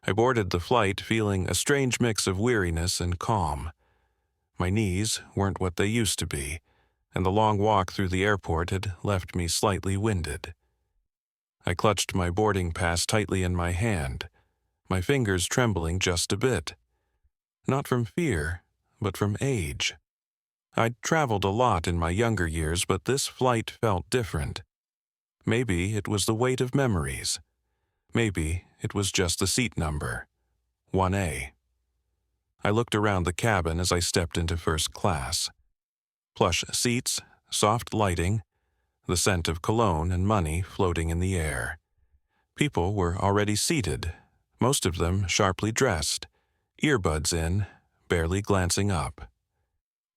I boarded the flight feeling a strange mix of weariness and calm. My knees weren't what they used to be, and the long walk through the airport had left me slightly winded. I clutched my boarding pass tightly in my hand, my fingers trembling just a bit. Not from fear, but from age. I'd traveled a lot in my younger years, but this flight felt different. Maybe it was the weight of memories. Maybe it was just the seat number, 1A. I looked around the cabin as I stepped into first class. Plush seats, soft lighting, the scent of cologne and money floating in the air. People were already seated, most of them sharply dressed, earbuds in, barely glancing up.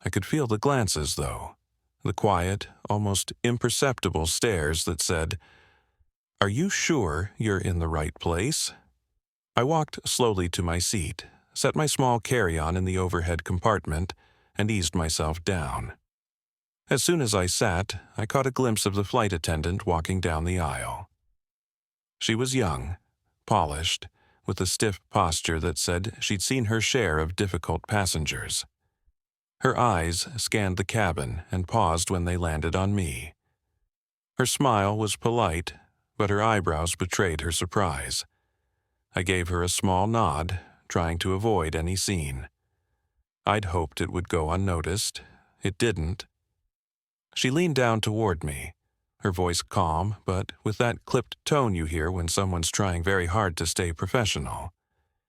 I could feel the glances, though, the quiet, almost imperceptible stares that said, "Are you sure you're in the right place?" I walked slowly to my seat, set my small carry-on in the overhead compartment, and eased myself down. As soon as I sat, I caught a glimpse of the flight attendant walking down the aisle. She was young, polished, with a stiff posture that said she'd seen her share of difficult passengers. Her eyes scanned the cabin and paused when they landed on me. Her smile was polite, but her eyebrows betrayed her surprise. I gave her a small nod, trying to avoid any scene. I'd hoped it would go unnoticed. It didn't. She leaned down toward me, her voice calm, but with that clipped tone you hear when someone's trying very hard to stay professional.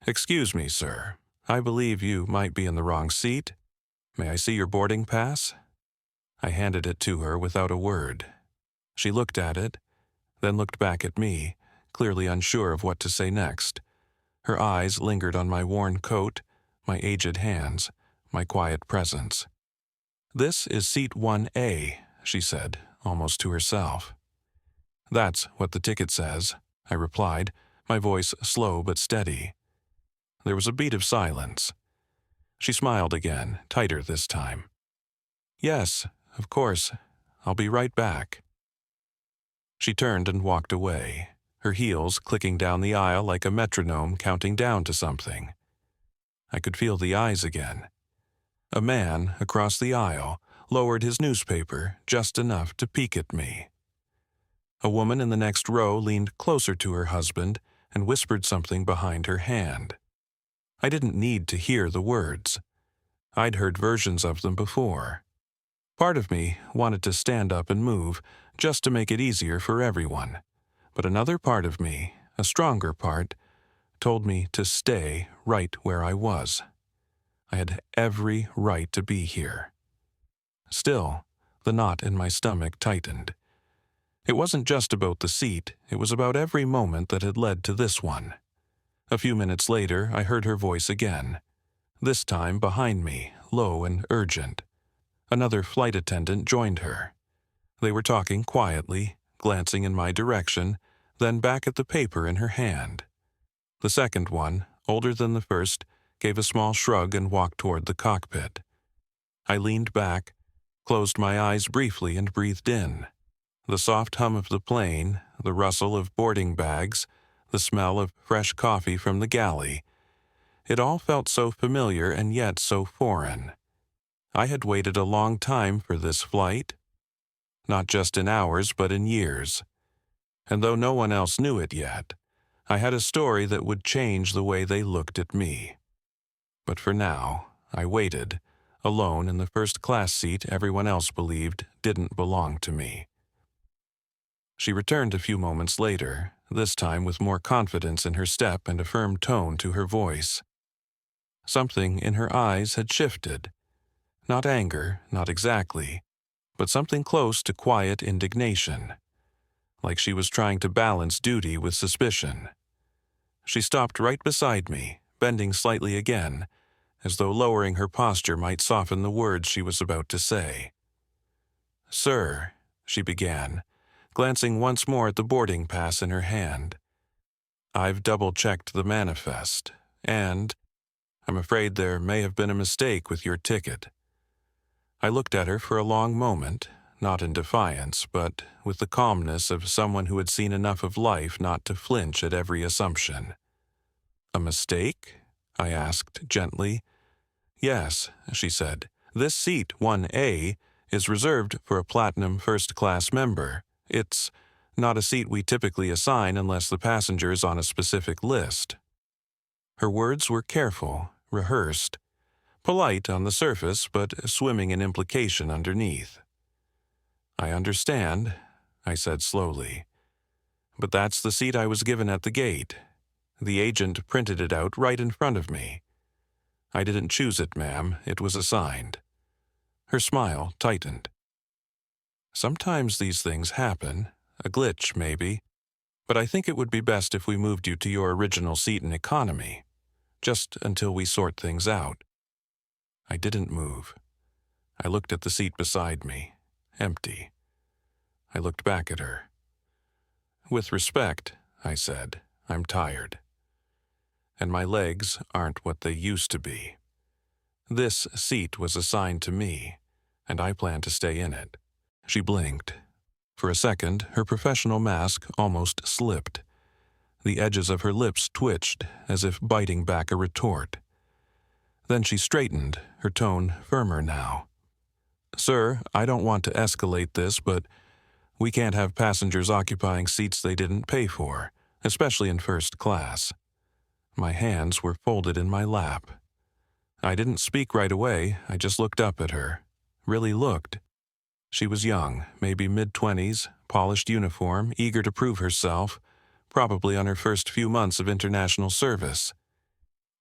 "Excuse me, sir. I believe you might be in the wrong seat. May I see your boarding pass?" I handed it to her without a word. She looked at it, then looked back at me, clearly unsure of what to say next. Her eyes lingered on my worn coat, my aged hands, my quiet presence. "This is seat 1A, she said, almost to herself. "That's what the ticket says," I replied, my voice slow but steady. There was a beat of silence. She smiled again, tighter this time. "Yes, of course. I'll be right back." She turned and walked away, her heels clicking down the aisle like a metronome counting down to something. I could feel the eyes again. A man across the aisle lowered his newspaper just enough to peek at me. A woman in the next row leaned closer to her husband and whispered something behind her hand. I didn't need to hear the words. I'd heard versions of them before. Part of me wanted to stand up and move, just to make it easier for everyone. But another part of me, a stronger part, told me to stay right where I was. I had every right to be here. Still, the knot in my stomach tightened. It wasn't just about the seat, it was about every moment that had led to this one. A few minutes later, I heard her voice again, this time behind me, low and urgent. Another flight attendant joined her. They were talking quietly, glancing in my direction, then back at the paper in her hand. The second one, older than the first, gave a small shrug and walked toward the cockpit. I leaned back, closed my eyes briefly and breathed in. The soft hum of the plane, the rustle of boarding bags, the smell of fresh coffee from the galley. It all felt so familiar and yet so foreign. I had waited a long time for this flight. Not just in hours, but in years. And though no one else knew it yet, I had a story that would change the way they looked at me. But for now, I waited, alone in the first-class seat everyone else believed didn't belong to me. She returned a few moments later, this time with more confidence in her step and a firm tone to her voice. Something in her eyes had shifted. Not anger, not exactly, but something close to quiet indignation, like she was trying to balance duty with suspicion. She stopped right beside me, bending slightly again, as though lowering her posture might soften the words she was about to say. "Sir," she began, glancing once more at the boarding pass in her hand. "I've double-checked the manifest, and I'm afraid there may have been a mistake with your ticket." I looked at her for a long moment, not in defiance, but with the calmness of someone who had seen enough of life not to flinch at every assumption. A mistake? I asked gently. Yes, she said. This seat, 1A, is reserved for a Platinum First-Class member. It's not a seat we typically assign unless the passenger is on a specific list. Her words were careful, rehearsed, polite on the surface, but swimming in implication underneath. I understand, I said slowly. But that's the seat I was given at the gate. The agent printed it out right in front of me. I didn't choose it, ma'am. It was assigned. Her smile tightened. Sometimes these things happen, a glitch maybe, but I think it would be best if we moved you to your original seat in economy, just until we sort things out. I didn't move. I looked at the seat beside me, empty. I looked back at her. With respect, I said, I'm tired. And my legs aren't what they used to be. This seat was assigned to me, and I plan to stay in it. She blinked. For a second, her professional mask almost slipped. The edges of her lips twitched, as if biting back a retort. Then she straightened, her tone firmer now. Sir, I don't want to escalate this, but we can't have passengers occupying seats they didn't pay for, especially in first class. My hands were folded in my lap. I didn't speak right away, I just looked up at her. Really looked. She was young, maybe mid-20s, polished uniform, eager to prove herself, probably on her first few months of international service.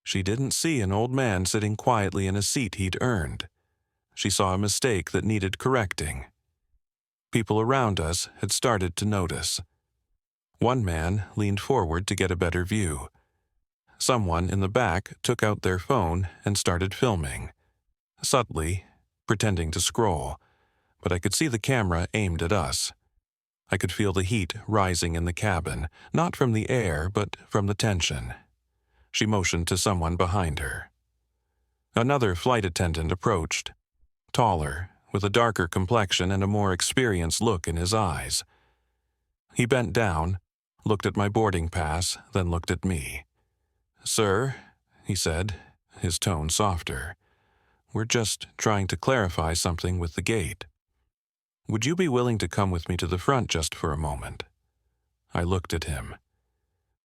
She didn't see an old man sitting quietly in a seat he'd earned. She saw a mistake that needed correcting. People around us had started to notice. One man leaned forward to get a better view. Someone in the back took out their phone and started filming. Subtly, pretending to scroll, but I could see the camera aimed at us. I could feel the heat rising in the cabin, not from the air, but from the tension. She motioned to someone behind her. Another flight attendant approached, taller, with a darker complexion and a more experienced look in his eyes. He bent down, looked at my boarding pass, then looked at me. Sir, he said, his tone softer, we're just trying to clarify something with the gate. Would you be willing to come with me to the front just for a moment? I looked at him.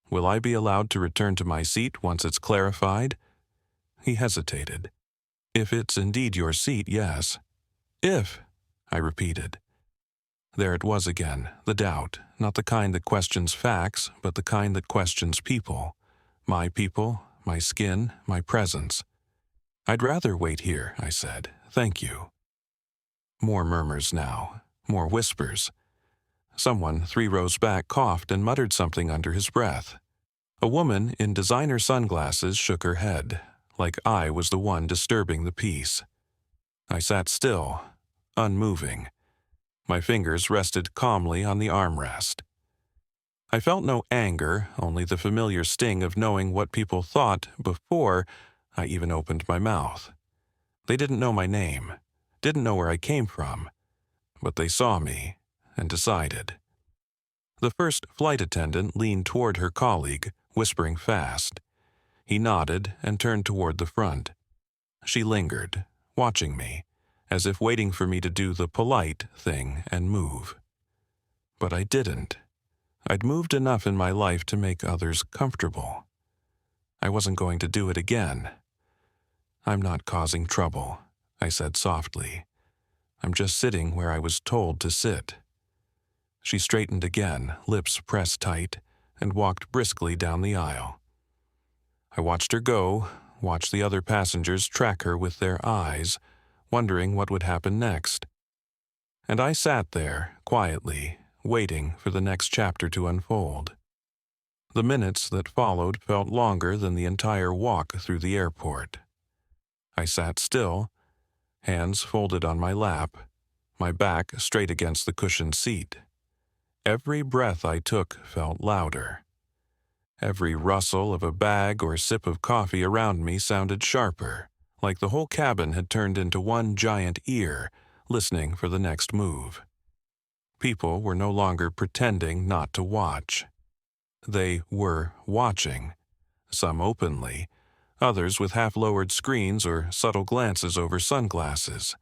Will I be allowed to return to my seat once it's clarified? He hesitated. If it's indeed your seat, yes. If, I repeated. There it was again, the doubt, not the kind that questions facts, but the kind that questions people. My people, my skin, my presence. I'd rather wait here, I said. Thank you. More murmurs now, more whispers. Someone 3 rows back coughed and muttered something under his breath. A woman in designer sunglasses shook her head, like I was the one disturbing the peace. I sat still, unmoving. My fingers rested calmly on the armrest. I felt no anger, only the familiar sting of knowing what people thought before I even opened my mouth. They didn't know my name, didn't know where I came from, but they saw me and decided. The first flight attendant leaned toward her colleague, whispering fast. He nodded and turned toward the front. She lingered, watching me, as if waiting for me to do the polite thing and move. But I didn't. I'd moved enough in my life to make others comfortable. I wasn't going to do it again. I'm not causing trouble, I said softly. I'm just sitting where I was told to sit. She straightened again, lips pressed tight, and walked briskly down the aisle. I watched her go, watched the other passengers track her with their eyes, wondering what would happen next. And I sat there, quietly, waiting for the next chapter to unfold. The minutes that followed felt longer than the entire walk through the airport. I sat still, hands folded on my lap, my back straight against the cushioned seat. Every breath I took felt louder. Every rustle of a bag or sip of coffee around me sounded sharper, like the whole cabin had turned into one giant ear, listening for the next move. People were no longer pretending not to watch. They were watching, some openly, others with half-lowered screens or subtle glances over sunglasses.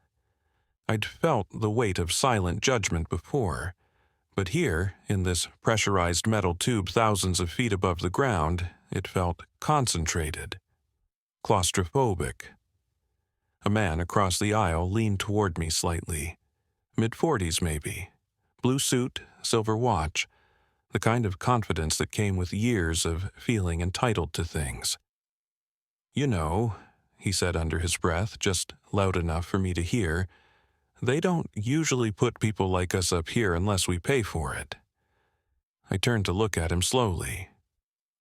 I'd felt the weight of silent judgment before, but here, in this pressurized metal tube thousands of feet above the ground, it felt concentrated, claustrophobic. A man across the aisle leaned toward me slightly. Mid-40s maybe. Blue suit, silver watch. The kind of confidence that came with years of feeling entitled to things. "You know," he said under his breath, just loud enough for me to hear, "they don't usually put people like us up here unless we pay for it." I turned to look at him slowly.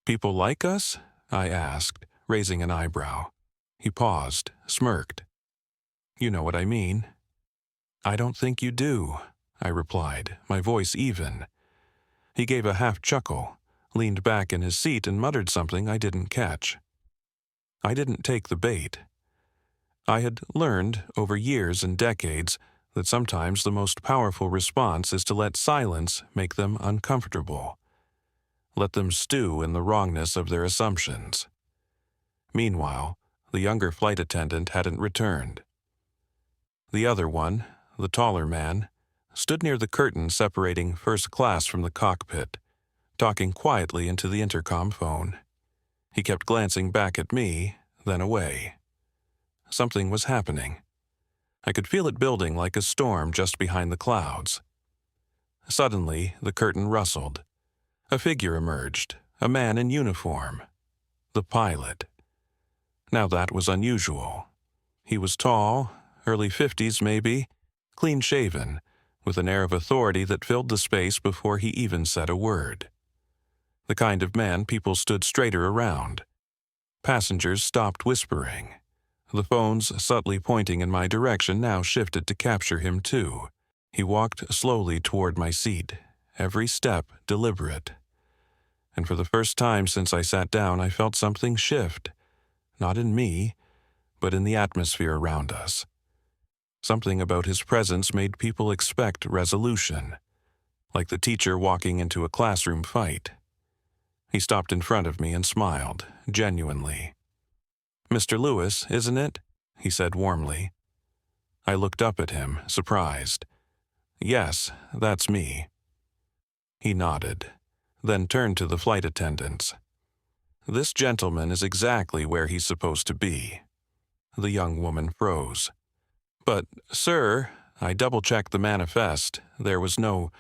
"People like us?" I asked, raising an eyebrow. He paused, smirked. "You know what I mean." "I don't think you do," I replied, my voice even. He gave a half-chuckle, leaned back in his seat and muttered something I didn't catch. I didn't take the bait. I had learned, over years and decades, that sometimes the most powerful response is to let silence make them uncomfortable. Let them stew in the wrongness of their assumptions. Meanwhile, the younger flight attendant hadn't returned. The other one, the taller man, stood near the curtain separating first class from the cockpit, talking quietly into the intercom phone. He kept glancing back at me, then away. Something was happening. I could feel it building like a storm just behind the clouds. Suddenly, the curtain rustled. A figure emerged, a man in uniform. The pilot. Now that was unusual. He was tall, early 50s maybe, clean-shaven, with an air of authority that filled the space before he even said a word. The kind of man people stood straighter around. Passengers stopped whispering. The phones subtly pointing in my direction now shifted to capture him too. He walked slowly toward my seat, every step deliberate. And for the first time since I sat down, I felt something shift. Not in me, but in the atmosphere around us. Something about his presence made people expect resolution, like the teacher walking into a classroom fight. He stopped in front of me and smiled, genuinely. "Mr. Lewis, isn't it?" he said warmly. I looked up at him, surprised. "Yes, that's me." He nodded, then turned to the flight attendants. "This gentleman is exactly where he's supposed to be." The young woman froze. "But, sir," I double-checked the manifest. There was no...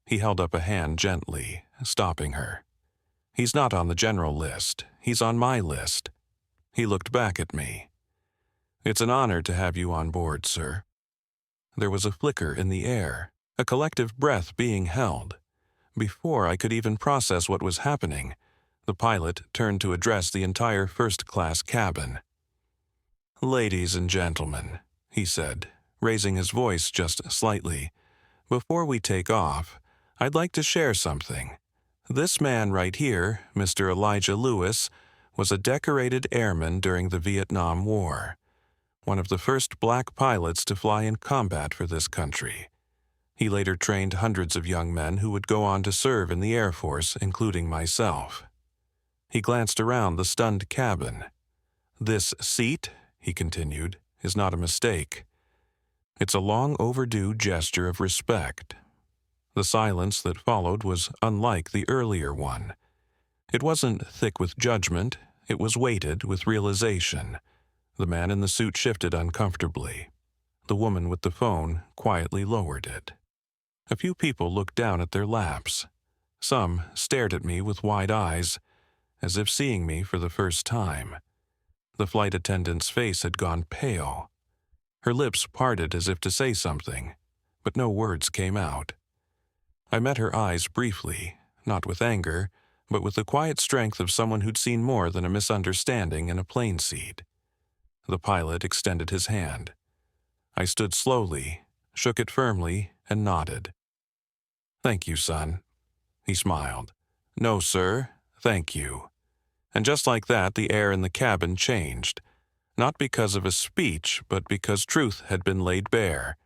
He held up a hand gently, stopping her. "He's not on the general list. He's on my list." He looked back at me. "It's an honor to have you on board, sir." There was a flicker in the air, a collective breath being held. Before I could even process what was happening, the pilot turned to address the entire first-class cabin. "Ladies and gentlemen," he said, raising his voice just slightly, "before we take off, I'd like to share something. This man right here, Mr. Elijah Lewis, was a decorated airman during the Vietnam War, one of the first black pilots to fly in combat for this country. He later trained hundreds of young men who would go on to serve in the Air Force, including myself." He glanced around the stunned cabin. "This seat," he continued, "is not a mistake. It's a long overdue gesture of respect." The silence that followed was unlike the earlier one. It wasn't thick with judgment, it was weighted with realization. The man in the suit shifted uncomfortably. The woman with the phone quietly lowered it. A few people looked down at their laps. Some stared at me with wide eyes, as if seeing me for the first time. The flight attendant's face had gone pale. Her lips parted as if to say something, but no words came out. I met her eyes briefly, not with anger, but with the quiet strength of someone who'd seen more than a misunderstanding in a plane seat. The pilot extended his hand. I stood slowly, shook it firmly, and nodded. "Thank you, son." He smiled. "No, sir, thank you." And just like that, the air in the cabin changed, not because of a speech, but because truth had been laid bare,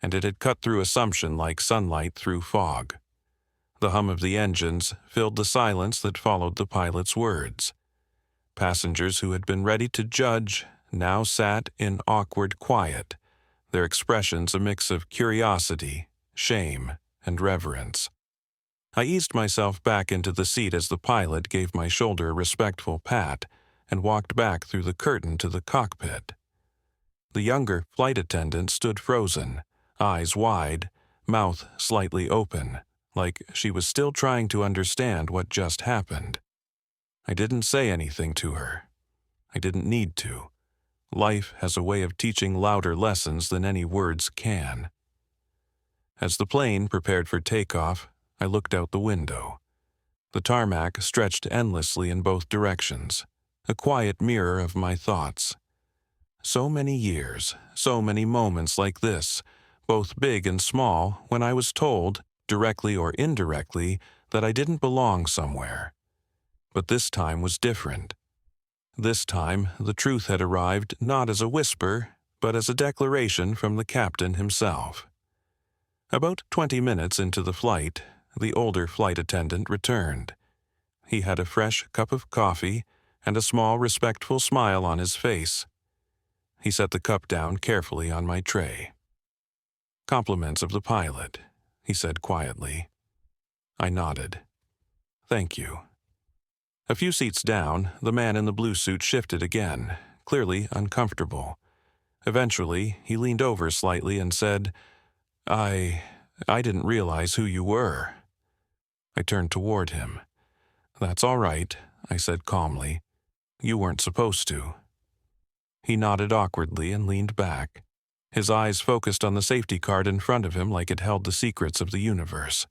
and it had cut through assumption like sunlight through fog. The hum of the engines filled the silence that followed the pilot's words. Passengers who had been ready to judge now sat in awkward quiet, their expressions a mix of curiosity, shame, and reverence. I eased myself back into the seat as the pilot gave my shoulder a respectful pat and walked back through the curtain to the cockpit. The younger flight attendant stood frozen, eyes wide, mouth slightly open, like she was still trying to understand what just happened. I didn't say anything to her. I didn't need to. Life has a way of teaching louder lessons than any words can. As the plane prepared for takeoff, I looked out the window. The tarmac stretched endlessly in both directions, a quiet mirror of my thoughts. So many years, so many moments like this, both big and small, when I was told, directly or indirectly, that I didn't belong somewhere. But this time was different. This time, the truth had arrived not as a whisper, but as a declaration from the captain himself. About 20 minutes into the flight, the older flight attendant returned. He had a fresh cup of coffee and a small, respectful smile on his face. He set the cup down carefully on my tray. "Compliments of the pilot," he said quietly. I nodded. "Thank you." A few seats down, the man in the blue suit shifted again, clearly uncomfortable. Eventually, he leaned over slightly and said, I didn't realize who you were." I turned toward him. "That's all right," I said calmly. "You weren't supposed to." He nodded awkwardly and leaned back. His eyes focused on the safety card in front of him like it held the secrets of the universe.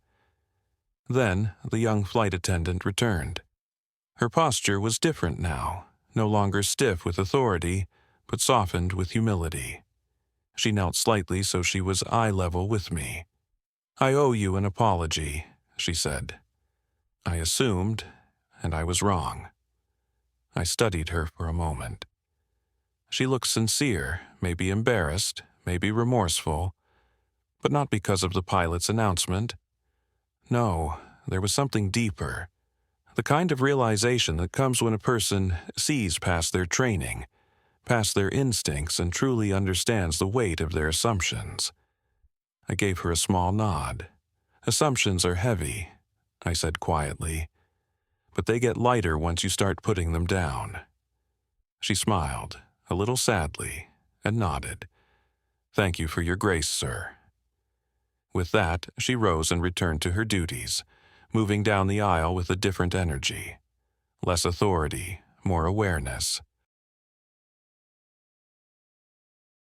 Then the young flight attendant returned. Her posture was different now, no longer stiff with authority, but softened with humility. She knelt slightly so she was eye level with me. "I owe you an apology," she said. I assumed, and I was wrong. I studied her for a moment. She looked sincere, maybe embarrassed, maybe remorseful, but not because of the pilot's announcement. No, there was something deeper. The kind of realization that comes when a person sees past their training, past their instincts, and truly understands the weight of their assumptions. I gave her a small nod. "Assumptions are heavy," I said quietly, "but they get lighter once you start putting them down." She smiled, a little sadly, and nodded. "Thank you for your grace, sir." With that, she rose and returned to her duties, moving down the aisle with a different energy. Less authority, more awareness.